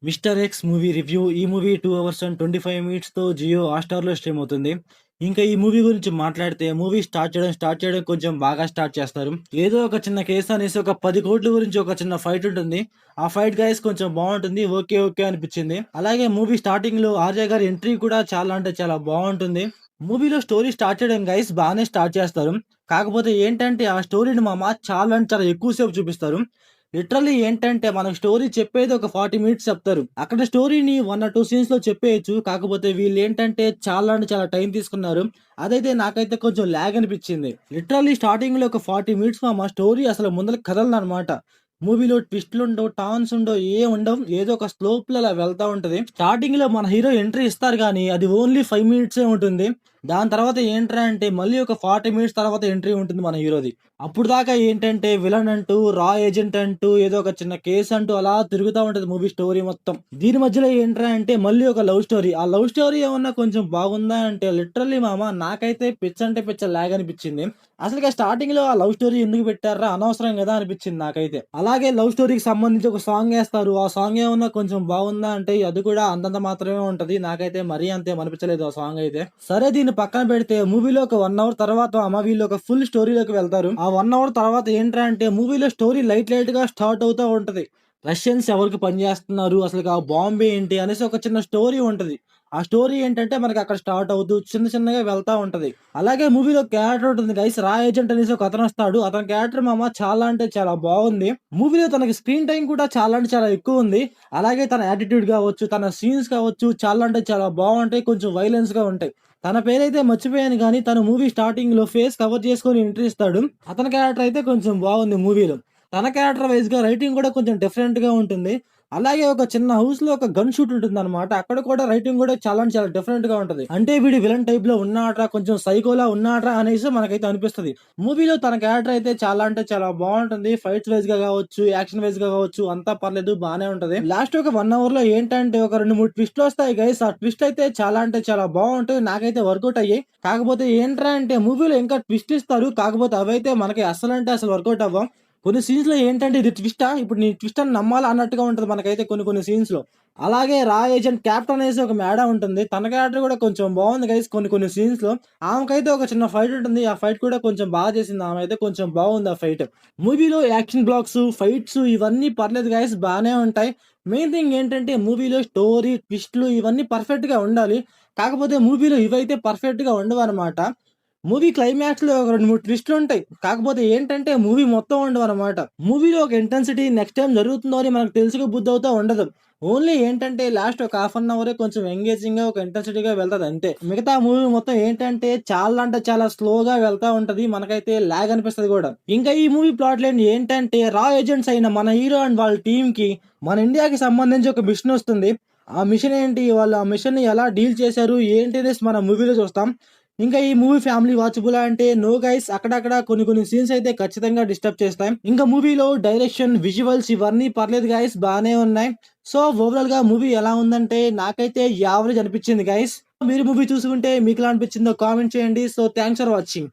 Mister X movie review. ఈ movie 2 hours and 25 మినిట్స్‌తో జియో హాట్‌స్టార్‌లో స్ట్రీమ్ అవుతుంది. ఇంకా ఈ మూవీ గురించి మాట్లాడితే మూవీ స్టార్ట్ చేయడం కొంచెం బాగా స్టార్ట్ చేస్తారు. ఏదో ఒక చిన్న కేస్ అనేసి ఒక 10,00,00,000 గురించి ఒక చిన్న ఫైట్ ఉంటుంది. ఆ ఫైట్ గైస్ కొంచెం బావుంటుంది. ఓకే అనిపించింది. అలాగే మూవీ స్టార్టింగ్‌లో ఆర్య గారి ఎంట్రీ కూడా చాలా అంటే చాలా బావుంటుంది. మూవీలో స్టోరీ స్టార్ట్ చేయడం గైస్ బానే స్టార్ట్ చేస్తారు. కాకపోతే ఏంటంటే ఆ స్టోరీని మామ చాలా అంటే చాలా ఎక్కువ సేపు చూపిస్తారు. లిటరల్లీ ఏంటంటే మనకు స్టోరీ చెప్పేది ఒక 40 మినిట్స్ చెప్తారు. అక్కడ స్టోరీని 1 ఆర్ 2 సీన్స్‌లో చెప్పేయొచ్చు. కాకపోతే వీళ్ళేంటంటే చాలా అంటే చాలా టైం తీసుకున్నారు. అదైతే నాకైతే కొంచెం లాగ్ అనిపిచ్చింది. లిటరల్లీ స్టార్టింగ్‌లో ఒక 40 మినిట్స్ మామ స్టోరీ అసలు ముందలకి కదలదనమాట. మూవీలో ట్విస్ట్‌లుండవు, టర్న్స్ ఉండవు, ఏముండవు. ఏదో ఒక స్లోప్‌లో అలా వెళ్తా ఉంటది. స్టార్టింగ్‌లో మన హీరో ఎంట్రీ ఇస్తారు గానీ అది ఓన్లీ 5 మినిట్సే ఉంటుంది. దాని తర్వాత ఏంట్రా అంటే మళ్ళీ ఒక 40 మినిట్స్ తర్వాత ఎంట్రీ ఉంటుంది మన హీరోది. అప్పుడు దాకా ఏంటంటే విలన్ అంటూ, రా ఏజెంట్ అంటూ, ఏదో ఒక చిన్న కేస్ అంటూ అలా తిరుగుతా ఉంటది మూవీ స్టోరీ మొత్తం. దీని మధ్యలో ఏంట్రా అంటే మళ్ళీ ఒక లవ్ స్టోరీ. ఆ లవ్ స్టోరీ ఏమన్నా కొంచెం బాగుందా అంటే లిటరల్లీ మామ నాకైతే పిచ్చంటే పిచ్చ లాగ్ అనిపిచ్చింది. అసలుకి స్టార్టింగ్‌లో ఆ లవ్ స్టోరీ ఎందుకు పెట్టార్రా అనవసరం గదా అనిపిచ్చింది నాకైతే. అలాగే లవ్ స్టోరీకి సంబంధించి ఒక సాంగ్ ఏస్తారు. ఆ సాంగ్ ఏమన్నా కొంచెం బాగుందా అంటే అది కూడా అంతంత మాత్రమే ఉంటది. నాకైతే మరీ అంతేం అనిపించలేదు ఆ సాంగ్ అయితే. సరే దీన్ని పక్కన పెడితే మూవీలో ఒక 1 అవర్ తర్వాత వీళ్ళు ఒక ఫుల్ స్టోరీలోకి వెళ్తారు. ఆ 1 అవర్ తర్వాత ఏంట్రా అంటే మూవీలో స్టోరీ లైట్‌గా స్టార్ట్ అవుతా ఉంటది. రష్యన్స్ ఎవరికి పనిచేస్తున్నారు? అసలుకి ఆ బాంబ్ ఏంటి? అనేసి ఒక చిన్న స్టోరీ ఉంటది. ఆ స్టోరీ ఏంటంటే మనకక్కడ స్టార్ట్ అవుతూ చిన్నగా వెళ్తా ఉంటది. అలాగే మూవీలో క్యారెక్టర్ ఉంటుంది గైస్. రా ఏజెంట్ అనేసి ఒకతనొస్తాడు. అతని క్యారెక్టర్ మామ చాలా అంటే చాలా బాగుంది. మూవీలో తనకి స్క్రీన్ టైమ్ కూడా చాలా అంటే చాలా ఎక్కువుంది. అలాగే తన యాటిట్యూడ్ గావచ్చు, తన సీన్స్ కావచ్చు చాలా అంటే చాలా బావుంటాయి. కొంచెం వైలెన్స్‌గా ఉంటాయి. తన పేరైతే మర్చిపోయాను గానీ, తను మూవీ స్టార్టింగ్‌లో ఫేస్ కవర్ చేసుకొని ఎంట్రీ ఇస్తాడు. అతని క్యారెక్టర్ అయితే కొంచెం బాగుంది మూవీలో. తన క్యారెక్టర్ వైస్‌గా రైటింగ్ కూడా కొంచెం డిఫరెంట్‌గా ఉంటుంది. అలాగే ఒక చిన్న హౌస్‌లో ఒక గన్ షూట్ ఉంటుందన్నమాట. అక్కడ కూడా రైటింగ్ కూడా చాలా అంటే చాలా డిఫరెంట్‌గా ఉంటది. అంటే వీడు విలన్ టైప్‌లో ఉన్నాడ్రా, కొంచెం సైకోలా ఉన్నాడ్రా అనేసి మనకైతే అనిపిస్తది. మూవీలో తన క్యారెక్టర్ అయితే చాలా అంటే చాలా బావుంటుంది. ఫైట్స్ వైస్‌గా గావచ్చు, యాక్షన్ వైస్‌గా గావచ్చు అంతా పర్లేదు బానే ఉంటది. లాస్ట్ ఒక 1 అవర్‌లో ఏంటంటే ఒక 2, 3 ట్విస్ట్‌లొస్తాయి గైస్. ఆ ట్విస్ట్ అయితే చాలా అంటే చాలా బావుంటాయి. నాకైతే వర్కౌట్ అయ్యాయి. కాకపోతే ఏంట్రా అంటే మూవీలో ఇంకా ట్విస్ట్ ఇస్తారు. కాకపోతే అవైతే మనకి అస్సలంటే అసలు వర్కౌట్ అవ్వవు. కొన్ని సీన్స్‌లో ఏంటంటే ఇది ట్విస్టా? ఇప్పుడు నేను ట్విస్ట్ అని నమ్మాలా అన్నట్టుగా ఉంటది మనకైతే కొన్ని సీన్స్‌లో. అలాగే రా ఏజెంట్ క్యాప్టెన్ అనేసి ఒక మేడం ఉంటుంది. తన క్యారెక్టర్ కూడా కొంచెం బావుంది గైస్ కొన్ని సీన్స్‌లో. ఆమెకైతే ఒక చిన్న ఫైట్ ఉంటుంది. ఆ ఫైట్ కూడా కొంచెం బాగా చేసింది ఆమె అయితే కొంచెం బావుంది ఆ ఫైట్. మూవీలో యాక్షన్ బ్లాక్స్, ఫైట్స్ ఇవన్నీ పర్లేదు గైస్ బానే ఉంటాయి. మెయిన్ థింగ్ ఏంటంటే మూవీలో స్టోరీ, ట్విస్ట్‌లు ఇవన్నీ పర్ఫెక్ట్‌గా ఉండాలి. కాకపోతే మూవీలో ఇవైతే పర్ఫెక్ట్‌గా ఉండవనమాట. మూవీ క్లైమాక్స్‌లో ఒక 2, 3 ట్విస్ట్‌లుంటాయి. కాకపోతే ఏంటంటే మూవీ మొత్తం ఉండవనమాట. మూవీలో ఒక ఇంటెన్సిటీ నెక్స్ట్ టైమ్ జరుగుతుందో అని మనకు తెలుసుక బుద్ధవుతా ఉండదు. ఓన్లీ ఏంటంటే లాస్ట్ ఒక హాఫ్ అన్ అవరే కొంచెం ఎంగేజింగ్‌గా ఒక ఇంటెన్సిటీగా వెళ్తదంతే. మిగతా మూవీ మొత్తం ఏంటంటే చాలా అంటే చాలా స్లోగా వెళ్తా ఉంటది. మనకైతే లాగ్ అనిపిస్తది గూడా. ఇంకా ఈ మూవీ ప్లాట్ లైన్ ఏంటంటే రా ఏజెంట్స్ అయిన మన హీరో అండ్ వాళ్ళ టీమ్‌కి మన ఇండియాకి సంబంధించి ఒక మిషన్ ఒస్తుంది. ఆ మిషన్ ఏంటి? వాళ్ళు ఆ మిషన్‌ని ఎలా డీల్ చేశారు? ఏంటి అనేసి మనం మూవీలో చూస్తాం. ఇంకా ఈ మూవీ ఫ్యామిలీ వాచబులా అంటే నో గైస్. అక్కడక్కడ కొన్ని సీన్స్ అయితే ఖచ్చితంగా డిస్టర్బ్ చేస్తాయి. ఇంకా మూవీలో డైరెక్షన్, విజువల్స్ ఇవన్నీ పర్లేదు గైస్ బానే ఉన్నాయి. సో ఓవరాల్‌గా మూవీ ఎలా ఉందంటే నాకైతే యావరేజ్ అనిపించింది గైస్. మీరు మూవీ చూసుకుంటే మీకెలా అనిపించిందో కామెంట్ చేయండి. So thanks for watching.